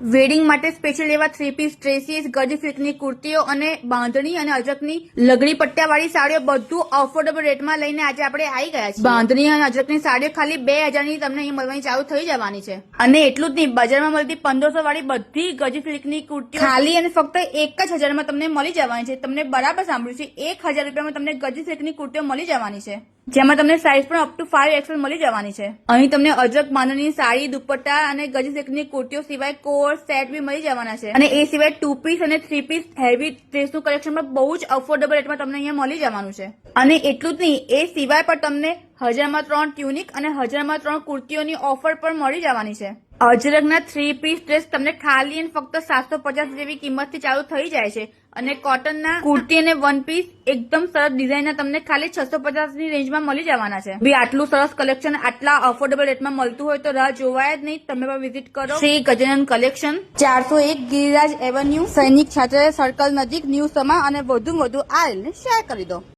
Wedding માટે special એવા 3 piece dresses, ગજ સિલ્કની કુર્તીઓ અને બાંધણી અને અજરકની લગડી પટ્ટાવાળી સાડીઓ બધું અફોર્ડેબલ રેટમાં લઈને આજે આપણે આવી ગયા છીએ. બાંધણી અને અજરકની સાડીઓ ખાલી 2000 ની તમને અહીં મળવાની ચાલુ થઈ જવાની છે. અને એટલું જ નહીં, બજારમાં મળતી 1500 વાળી બધી ગજ સિલ્કની કુર્તીઓ ખાલી અને ફક્ત 1000 માં તમને મળી જવાની છે. તમને બરાબર સાંભળ્યું છે, 1000 રૂપિયામાં તમને ગજ સિલ્કની કુર્તીઓ મળી જવાની છે, જેમાં તમને સાઇઝ પણ અપ ટુ 5XL મળી જવાની છે. અહીં તમને અજરક બાંધણી સાડી, દુપટ્ટા અને ગજ સિલ્કની કુર્તીઓ સિવાય કોટ સેટ બી મળી જવાના છે. અને એ સિવાય 2 પીસ અને 3 પીસ હેવી ડ્રેસનું કલેક્શન પણ બહુ જ અફોર્ડેબલ રેટમાં તમને અહીંયા મળી જવાનું છે. અને એટલું જ નહીં, એ સિવાય પણ તમને 1000માં 3 ટ્યુનિક અને 1000માં 3 કુર્તીઓની ઓફર પણ મળી જવાની છે. અજરકના 3 પીસ ડ્રેસ તમને ખાલી અને ફક્ત 750 જેવી કિંમતથી ચાલુ થઈ જાય છે. અને કોટનના કુર્તી અને 1 પીસ એકદમ સરસ ડિઝાઇનના તમને ખાલી 650 ની રેન્જમાં મળી જવાના છે. બી આટલું સરસ કલેક્શન આટલા અફોર્ડેબલ રેટમાં મળતું હોય તો રાહ જોવાય જ નહીં. તમે પણ વિઝિટ કરો શ્રી ગજાનન કલેક્શન, 401 ગિરિરાજ એવન્યુ, સૈનિક છાત્રાલય સર્કલ નજીક, ન્યૂ સમા. અને વધુ આ શેર કરી દો.